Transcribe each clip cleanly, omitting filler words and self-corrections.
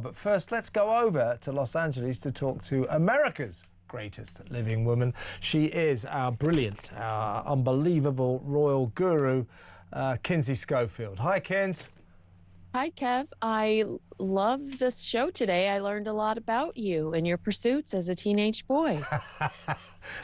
But first, let's go over to Los Angeles to talk to America's greatest living woman. She is our brilliant, our unbelievable royal guru, Kinsey Schofield. Hi, Kins. Hi, Kev. I love this show today. I learned a lot about you and your pursuits as a teenage boy.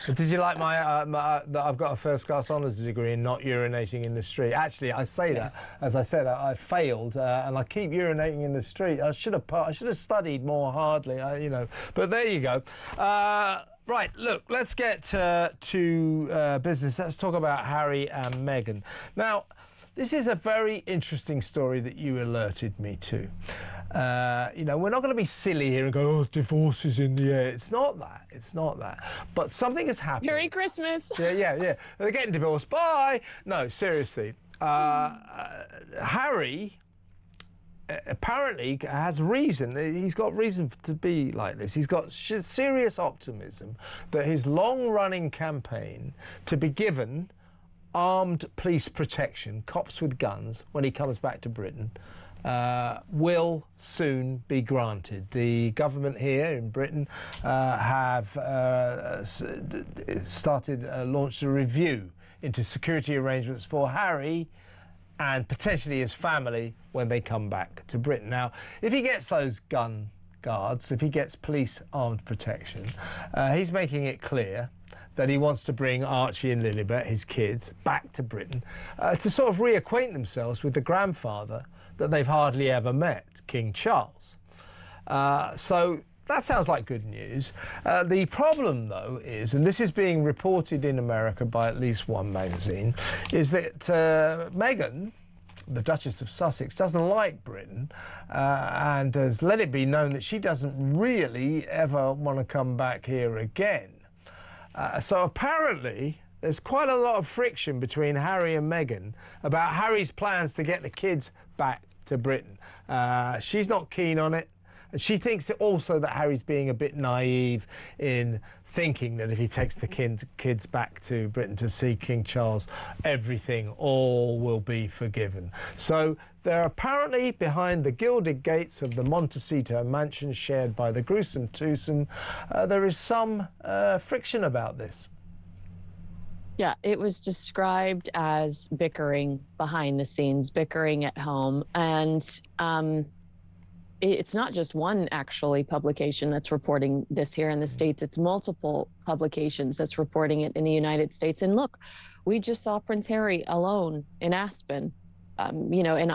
Did you like that I've got a first-class honours degree in not urinating in the street? Actually, I say that, as I said, I failed, and I keep urinating in the street. I should have studied more hardly, you know. But there you go. Right, look, let's get to business. Let's talk about Harry and Meghan. Now, this is a very interesting story that you alerted me to. You know, we're not going to be silly here and go, oh, divorce is in the air. It's not that. It's not that. But something has happened. Merry Christmas. Yeah. They're getting divorced. Bye. No, seriously. Harry apparently has reason. He's got reason to be like this. He's got serious optimism that his long-running campaign to be given armed police protection, cops with guns, when he comes back to Britain, will soon be granted. The government here in Britain have launched a review into security arrangements for Harry and potentially his family when they come back to Britain. Now, if he gets those gun guards, if he gets police armed protection, he's making it clear that he wants to bring Archie and Lilibet, his kids, back to Britain to sort of reacquaint themselves with the grandfather that they've hardly ever met, King Charles. So that sounds like good news. The problem, though, is, and this is being reported in America by at least one magazine, is that Meghan, the Duchess of Sussex, doesn't like Britain and has let it be known that she doesn't really ever want to come back here again. So apparently there's quite a lot of friction between Harry and Meghan about Harry's plans to get the kids back to Britain. She's not keen on it. And she thinks also that Harry's being a bit naive in thinking that if he takes the kids back to Britain to see King Charles, all will be forgiven. So they're apparently behind the gilded gates of the Montecito mansion shared by the gruesome twosome. There is some friction about this. Yeah, it was described as bickering behind the scenes, bickering at home. And it's not just one, actually, publication that's reporting this here in the States. It's multiple publications that's reporting it in the United States. And look, we just saw Prince Harry alone in Aspen, you know, and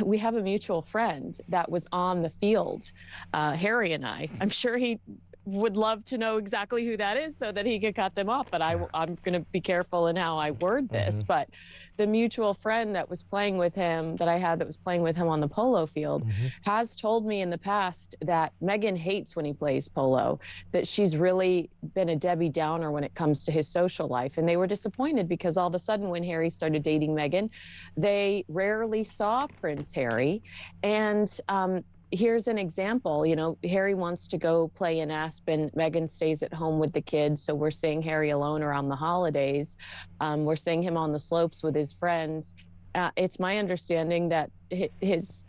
we have a mutual friend that was on the field, Harry and I'm sure he would love to know exactly who that is so that he could cut them off. But I'm going to be careful in how I word this. But the mutual friend that was playing with him, that was playing with him on the polo field, has told me in the past that Meghan hates when he plays polo, that she's really been a Debbie Downer when it comes to his social life. And they were disappointed because all of a sudden when Harry started dating Meghan, they rarely saw Prince Harry. And here's an example. You know, Harry wants to go play in Aspen. Meghan stays at home with the kids. So we're seeing Harry alone around the holidays. We're seeing him on the slopes with his friends. It's my understanding that his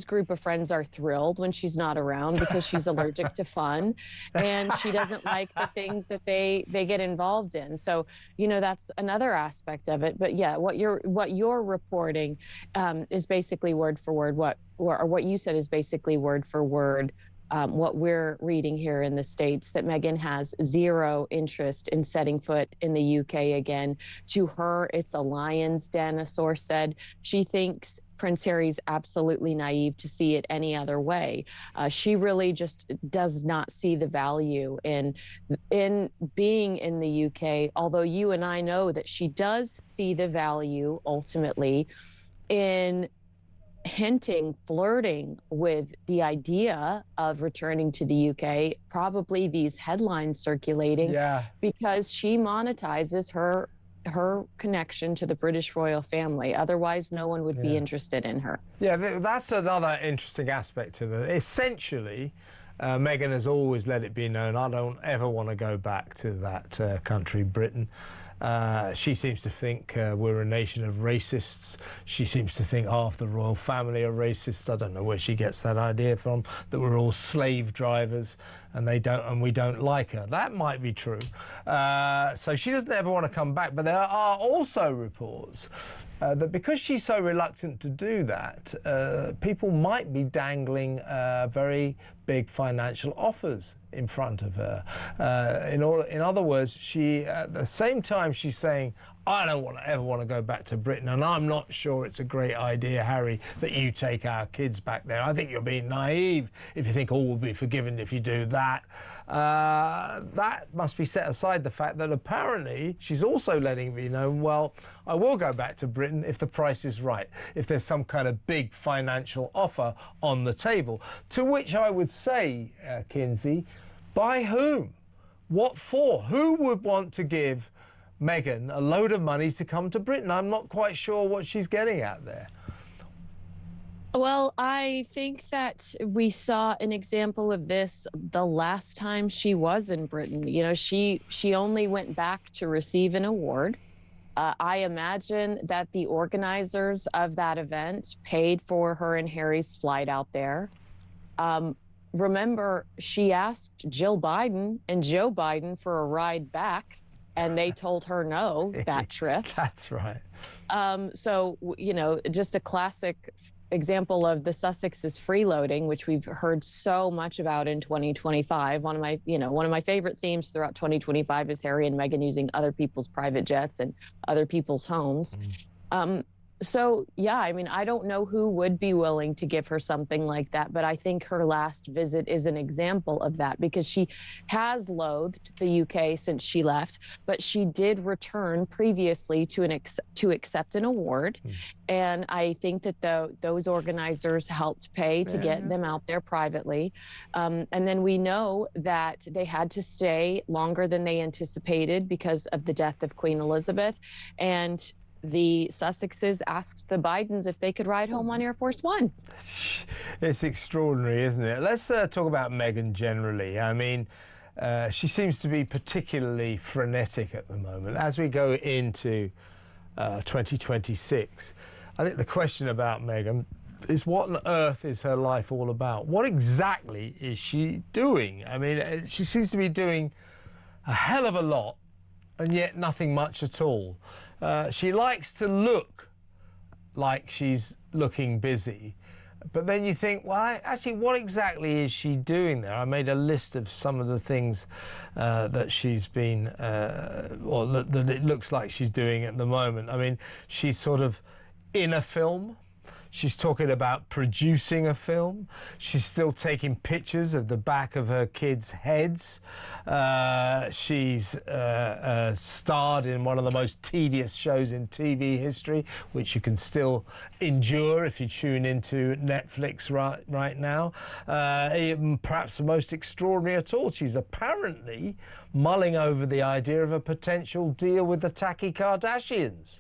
group of friends are thrilled when she's not around because she's allergic to fun and she doesn't like the things that they get involved in. So, you know, that's another aspect of it. But yeah, what you're reporting is basically word for word what you said is basically word for word what we're reading here in the States, that Meghan has zero interest in setting foot in the UK again. To her, it's a lion's den, a source said. She thinks Prince Harry's absolutely naive to see it any other way. She really just does not see the value in being in the UK, although you and I know that she does see the value ultimately in flirting with the idea of returning to the UK, probably these headlines circulating, because she monetizes her connection to the British royal family. Otherwise, no one would be interested in her. Yeah, that's another interesting aspect to it. Essentially, Meghan has always let it be known, I don't ever want to go back to that country, Britain. She seems to think we're a nation of racists. She seems to think half the royal family are racist. I don't know where she gets that idea from, that we're all slave drivers and we don't like her. That might be true. So she doesn't ever want to come back. But there are also reports that because she's so reluctant to do that, people might be dangling very big financial offers in front of her. In other words, she, at the same time she's saying, I don't ever want to go back to Britain, and I'm not sure it's a great idea, Harry, that you take our kids back there. I think you're being naive if you think all will be forgiven if you do that. That must be set aside the fact that apparently she's also letting me know, well, I will go back to Britain if the price is right, if there's some kind of big financial offer on the table. To which I would say, Kinsey, by whom? What for? Who would want to give Meghan a load of money to come to Britain? I'm not quite sure what she's getting at there. Well, I think that we saw an example of this the last time she was in Britain. You know, she only went back to receive an award. I imagine that the organizers of that event paid for her and Harry's flight out there. Remember, she asked Jill Biden and Joe Biden for a ride back, and they told her no that trip. That's right. So, you know, just a classic example of the Sussexes freeloading, which we've heard so much about in 2025. One of my favorite themes throughout 2025 is Harry and Meghan using other people's private jets and other people's homes. So, yeah, I mean, I don't know who would be willing to give her something like that, but I think her last visit is an example of that, because she has loathed the UK since she left, but she did return previously to accept an award. And I think that those organizers helped pay to get them out there privately. And then we know that they had to stay longer than they anticipated because of the death of Queen Elizabeth. And the Sussexes asked the Bidens if they could ride home on Air Force One. It's extraordinary, isn't it? Let's talk about Meghan generally. I mean, she seems to be particularly frenetic at the moment. As we go into 2026, I think the question about Meghan is, what on earth is her life all about? What exactly is she doing? I mean, she seems to be doing a hell of a lot, and yet nothing much at all. She likes to look like she's looking busy, but then you think, well, actually, what exactly is she doing there? I made a list of some of the things that she's been, or that it looks like she's doing at the moment. I mean, she's sort of in a film. She's talking about producing a film. She's still taking pictures of the back of her kids' heads. She's starred in one of the most tedious shows in TV history, which you can still endure if you tune into Netflix right now. Perhaps the most extraordinary at all, she's apparently mulling over the idea of a potential deal with the tacky Kardashians.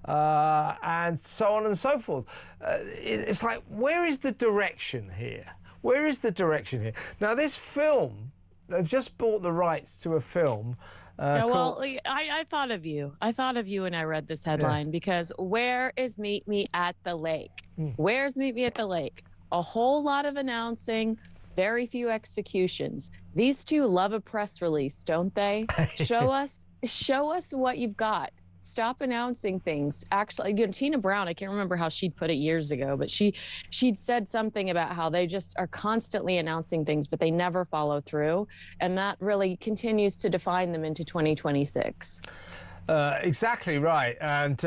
And so on and so forth. It's like, where is the direction here? Where is the direction here? Now, this film, they've just bought the rights to a film. I thought of you. I thought of you when I read this headline, because where is Meet Me at the Lake? Where's Meet Me at the Lake? A whole lot of announcing, very few executions. These two love a press release, don't they? Show us what you've got. Stop announcing things. Actually, you know, Tina Brown, I can't remember how she'd put it years ago, but she'd said something about how they just are constantly announcing things, but they never follow through. And that really continues to define them into 2026. Exactly right. And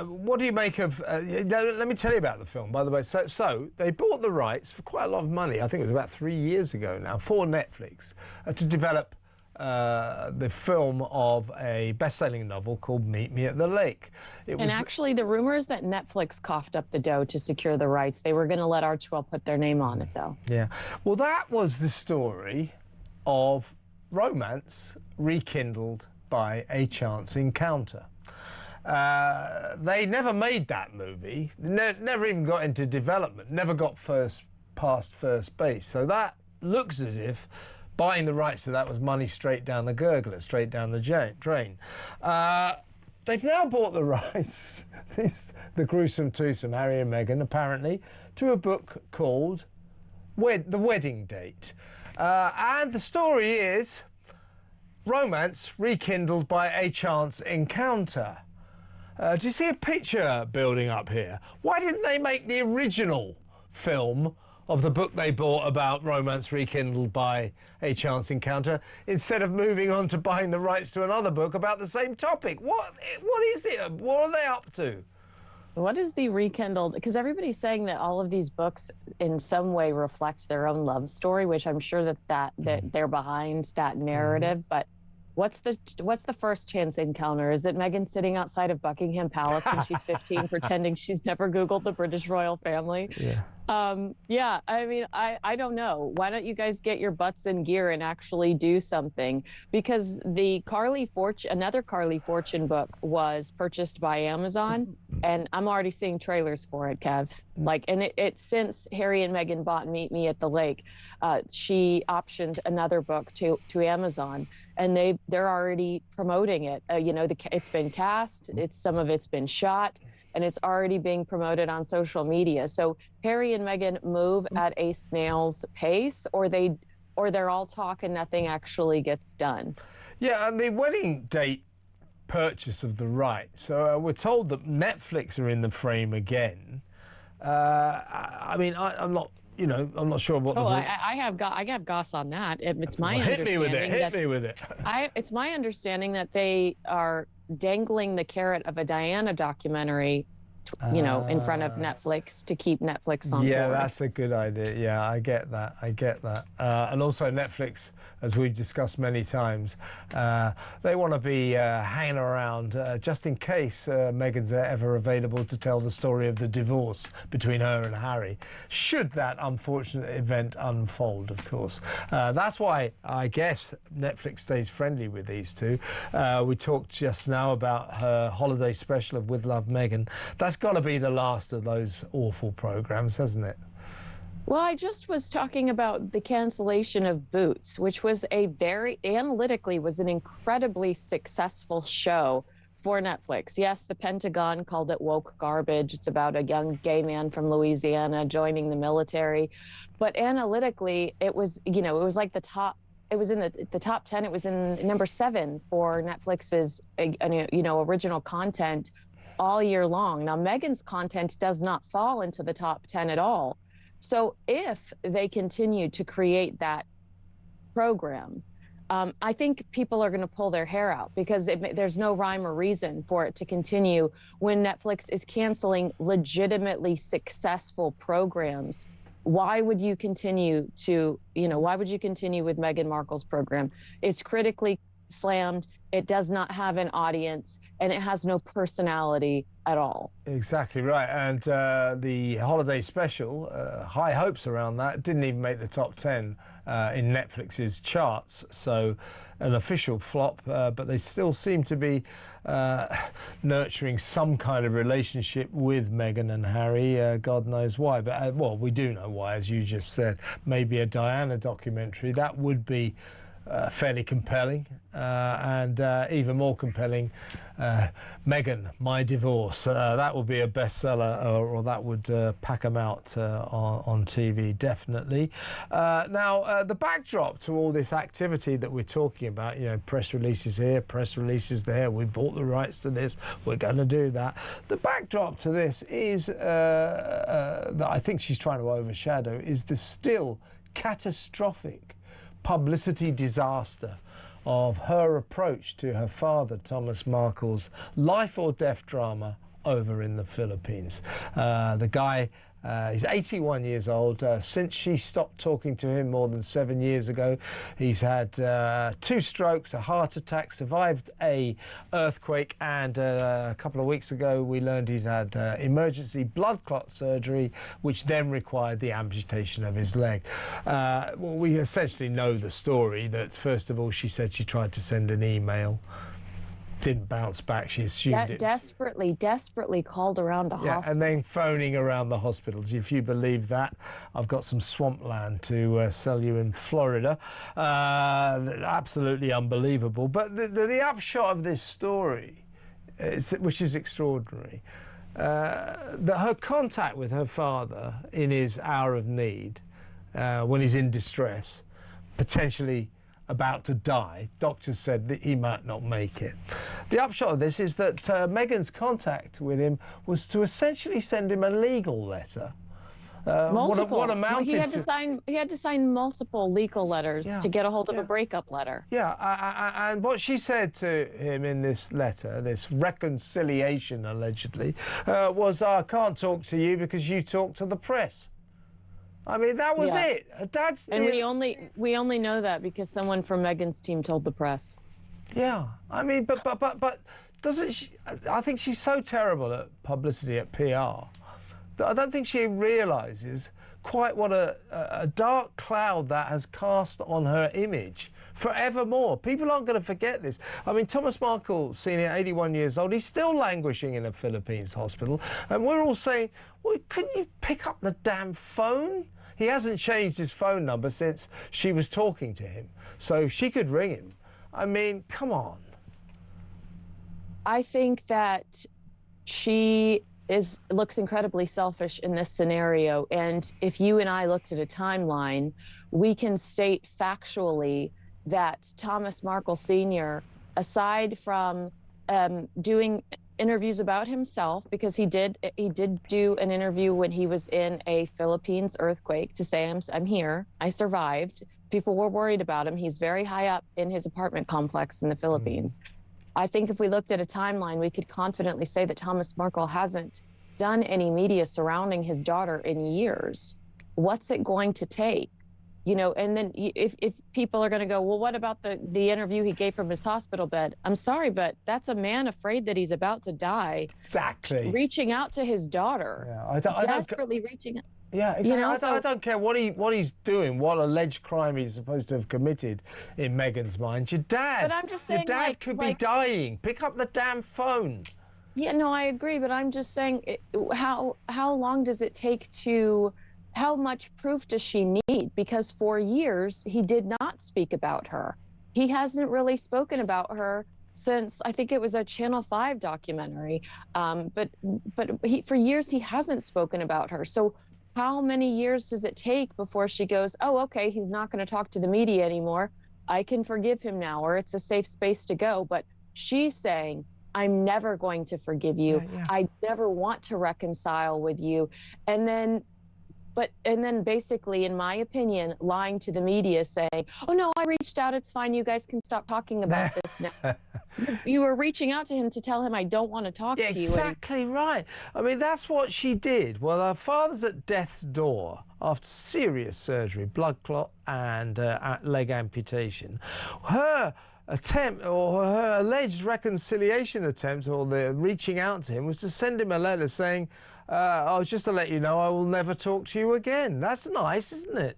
what do you make of... let me tell you about the film, by the way. So they bought the rights for quite a lot of money. I think it was about 3 years ago now, for Netflix, to develop the film of a best-selling novel called Meet Me at the Lake. Actually, the rumors that Netflix coughed up the dough to secure the rights. They were going to let Archewell put their name on it, though. Yeah. Well, that was the story of romance rekindled by a chance encounter. They never made that movie, never even got into development, never got past first base. So that looks as if buying the rights to that was money straight down the gurgler, straight down the drain. They've now bought the rights, the gruesome twosome, Harry and Meghan, apparently, to a book called The Wedding Date. And the story is romance rekindled by a chance encounter. Do you see a picture building up here? Why didn't they make the original film of the book they bought about romance rekindled by a chance encounter, instead of moving on to buying the rights to another book about the same topic? What is it? What are they up to? What is the rekindled? Because everybody's saying that all of these books in some way reflect their own love story, which I'm sure that they're behind that narrative. But what's the first chance encounter? Is it Meghan sitting outside of Buckingham Palace when she's 15, pretending she's never Googled the British royal family? Yeah. Yeah, I mean, I don't know. Why don't you guys get your butts in gear and actually do something? Because another Carly Fortune book was purchased by Amazon, and I'm already seeing trailers for it, Kev. And it since Harry and Meghan bought Meet Me at the Lake, she optioned another book to Amazon, and they're already promoting it. It's been cast, some of it's been shot, and it's already being promoted on social media. So Harry and Meghan move at a snail's pace, or they're all talk and nothing actually gets done. Yeah, and the wedding date purchase of the rights. So we're told that Netflix are in the frame again. I mean, I'm not. I'm not sure what. I have goss on that. It's my understanding. Hit me with it. It's my understanding that they are dangling the carrot of a Diana documentary, in front of Netflix to keep Netflix on board. Yeah, that's a good idea. Yeah, I get that. And also Netflix, as we've discussed many times, they want to be hanging around just in case Meghan's ever available to tell the story of the divorce between her and Harry, should that unfortunate event unfold, of course. That's why I guess Netflix stays friendly with these two. We talked just now about her holiday special of With Love, Meghan. That's got to be the last of those awful programs, hasn't it? Well, I just was talking about the cancellation of Boots, which was analytically was an incredibly successful show for Netflix. Yes, the Pentagon called it woke garbage. It's about a young gay man from Louisiana joining the military. But analytically, it was like it was in the top 10. It was in number 7 for Netflix's, original content all year long. Now, Meghan's content does not fall into the top 10 at all. So if they continue to create that program, I think people are going to pull their hair out, because there's no rhyme or reason for it to continue when Netflix is canceling legitimately successful programs. Why would you continue with Meghan Markle's program? It's critically slammed. It does not have an audience, and it has no personality at all. Exactly right. And the holiday special, high hopes around that, didn't even make the top 10 in Netflix's charts. So an official flop, but they still seem to be nurturing some kind of relationship with Meghan and Harry. God knows why. But, we do know why, as you just said. Maybe a Diana documentary. That would be fairly compelling, and even more compelling, Meghan, My Divorce. That would be a bestseller, or that would pack them out on TV, definitely. Now, the backdrop to all this activity that we're talking about, press releases here, press releases there, we bought the rights to this, we're going to do that. The backdrop to this is, that I think she's trying to overshadow, is the still catastrophic publicity disaster of her approach to her father, Thomas Markle's life or death drama over in the Philippines. The guy He's 81 years old. Since she stopped talking to him more than 7 years ago, he's had 2 strokes, a heart attack, survived a earthquake, and a couple of weeks ago we learned he'd had emergency blood clot surgery, which then required the amputation of his leg. Well, we essentially know the story, that first of all she said she tried to send an email didn't bounce back. She assumed it. Desperately called around a hospital. And then phoning around the hospitals. If you believe that, I've got some swampland to sell you in Florida. Absolutely unbelievable. But the upshot of this story, which is extraordinary, that her contact with her father in his hour of need, when he's in distress, potentially about to die, doctors said that he might not make it. The upshot of this is that Meghan's contact with him was to essentially send him a legal letter. Multiple. What amounted he had to sign multiple legal letters to get a hold of a breakup letter. Yeah, and what she said to him in this letter, this reconciliation allegedly, was, I can't talk to you because you talk to the press. I mean, that was it. We only know that because someone from Meghan's team told the press. Yeah, I mean, but doesn't she? I think she's so terrible at publicity, at PR, that I don't think she realises quite what a dark cloud that has cast on her image forevermore. People aren't going to forget this. I mean, Thomas Markle, senior, 81 years old, he's still languishing in a Philippines hospital, and we're all saying, well, couldn't you pick up the damn phone? He hasn't changed his phone number since she was talking to him, so she could ring him. I mean, come on. I think that she looks incredibly selfish in this scenario, and if you and I looked at a timeline, we can state factually that Thomas Markle Sr., aside from doing interviews about himself, because he did do an interview when he was in a Philippines earthquake to say, I'm here, I survived. People were worried about him. He's very high up in his apartment complex in the Philippines. I think if we looked at a timeline, we could confidently say that Thomas Markle hasn't done any media surrounding his daughter in years. What's it going to take? You know, and then if people are going to go, well, what about the interview he gave from his hospital bed? I'm sorry, but that's a man afraid that he's about to die. Exactly. Reaching out to his daughter. Yeah, desperately reaching out. Yeah, exactly. You know, I don't care what he's doing, what alleged crime he's supposed to have committed in Meghan's mind. Your dad, but I'm just saying, your dad could be dying. Pick up the damn phone. Yeah, no, I agree, but I'm just saying, how long does it take to? How much proof does she need? Because for years, he did not speak about her. He hasn't really spoken about her since, I think it was a Channel 5 documentary. But for years, he hasn't spoken about her. So how many years does it take before she goes, oh, okay, he's not going to talk to the media anymore. I can forgive him now, or it's a safe space to go. But she's saying, I'm never going to forgive you. I never want to reconcile with you. And then basically, in my opinion, lying to the media, saying, oh, no, I reached out. It's fine. You guys can stop talking about this now. You were reaching out to him to tell him, I don't want to talk to you. Exactly right. I mean, that's what she did. Well, her father's at death's door after serious surgery, blood clot and leg amputation. Her attempt, or her alleged reconciliation attempt, or the reaching out to him, was to send him a letter saying, oh, just to let you know, I will never talk to you again. That's nice, isn't it?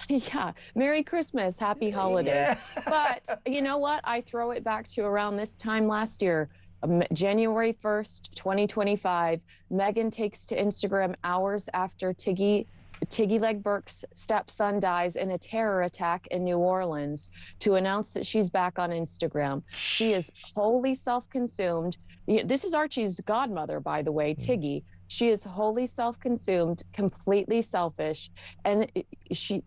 Yeah. Merry Christmas. Happy holidays. Yeah. But you know what? I throw it back to around this time last year, January 1st, 2025. Meghan takes to Instagram hours after Tiggy Legg Burke's stepson dies in a terror attack in New Orleans to announce that she's back on Instagram. She is wholly self-consumed. This is Archie's godmother, by the way, Tiggy. She is wholly self-consumed, completely selfish, and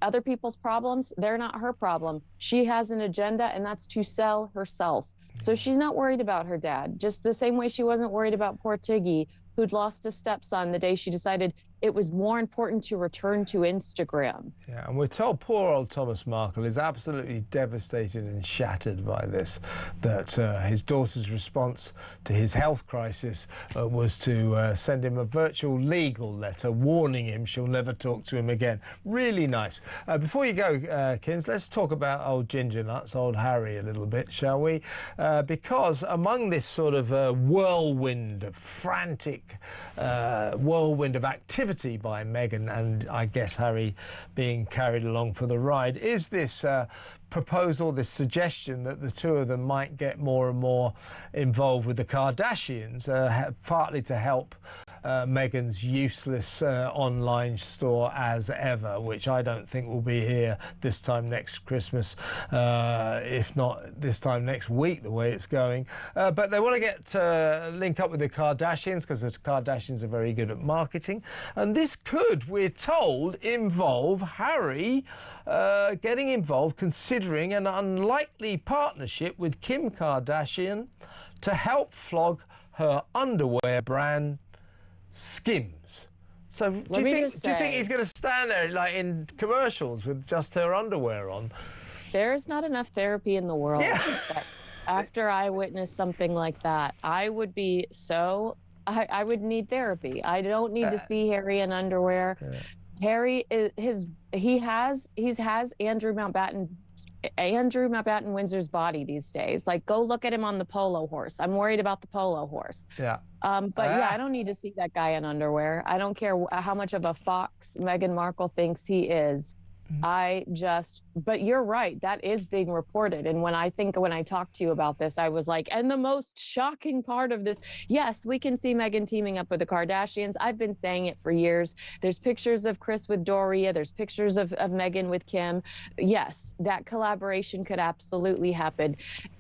other people's problems, they're not her problem. She has an agenda, and that's to sell herself. So she's not worried about her dad, just the same way she wasn't worried about poor Tiggy, who'd lost a stepson the day she decided it was more important to return to Instagram. Yeah, and we're told poor old Thomas Markle is absolutely devastated and shattered by this, that his daughter's response to his health crisis was to send him a virtual legal letter warning him she'll never talk to him again. Really nice. Before you go, Kins, let's talk about old Ginger Nuts, old Harry, a little bit, shall we? Because among this sort of whirlwind of frantic whirlwind of activity by Meghan and I guess Harry being carried along for the ride is this proposal, this suggestion that the two of them might get more and more involved with the Kardashians, partly to help Meghan's useless online store as ever, which I don't think will be here this time next Christmas, if not this time next week, the way it's going. But they want to get link up with the Kardashians because the Kardashians are very good at marketing. And this could, we're told, involve Harry getting involved, considering an unlikely partnership with Kim Kardashian to help flog her underwear brand Skims. So do you think he's going to stand there like in commercials with just her underwear on? There's not enough therapy in the world. Yeah. After I witnessed something like that, I would be so... I would need therapy. I don't need to see Harry in underwear. Yeah. Harry he has Andrew Mountbatten Windsor's body these days. Like, go look at him on the polo horse. I'm worried about the polo horse. Yeah. But yeah, I don't need to see that guy in underwear. I don't care how much of a fox Meghan Markle thinks he is. But you're right, that is being reported. And when I talked to you about this, I was like, and the most shocking part of this, yes, we can see Meghan teaming up with the Kardashians. I've been saying it for years. There's pictures of Kris with Doria. There's pictures of Meghan with Kim. Yes, that collaboration could absolutely happen.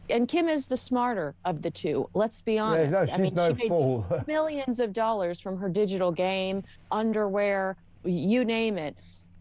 And Kim is the smarter of the two. Let's be honest. Yeah, no, she made millions of dollars from her digital game, underwear, you name it.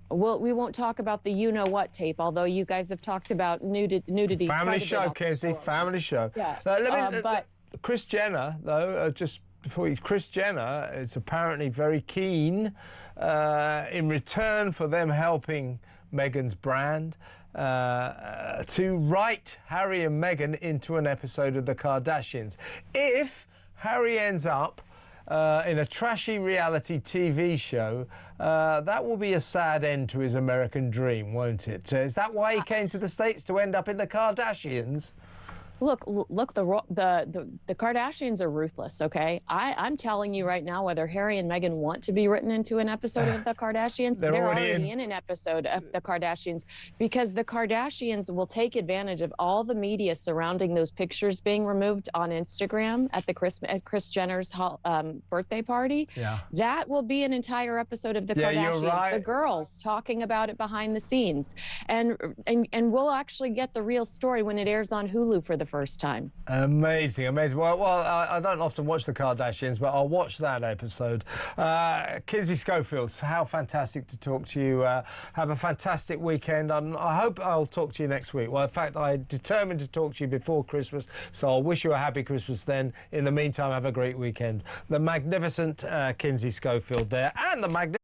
Well, we won't talk about the you-know-what tape, although you guys have talked about nudity. Family show, Kinsey, family show. Yeah. But Kris Jenner, though, just before you, Kris Jenner is apparently very keen in return for them helping Meghan's brand to write Harry and Meghan into an episode of the Kardashians. If Harry ends up in a trashy reality TV show, that will be a sad end to his American dream, won't it? Is that why he came to the States, to end up in the Kardashians? Look, the Kardashians are ruthless, okay? I'm telling you right now, whether Harry and Meghan want to be written into an episode of the Kardashians, they're already in an episode of the Kardashians, because the Kardashians will take advantage of all the media surrounding those pictures being removed on Instagram at Kris Jenner's birthday party. Yeah. That will be an entire episode of the Kardashians. You're right. The girls talking about it behind the scenes. And we'll actually get the real story when it airs on Hulu for the first time. Amazing. Well, I don't often watch the Kardashians, but I'll watch that episode. Kinsey Schofield, how fantastic to talk to you. Have a fantastic weekend. I hope I'll talk to you next week. Well, in fact, I determined to talk to you before Christmas, so I'll wish you a happy Christmas then. In the meantime, have a great weekend. The magnificent Kinsey Schofield there, and the magnificent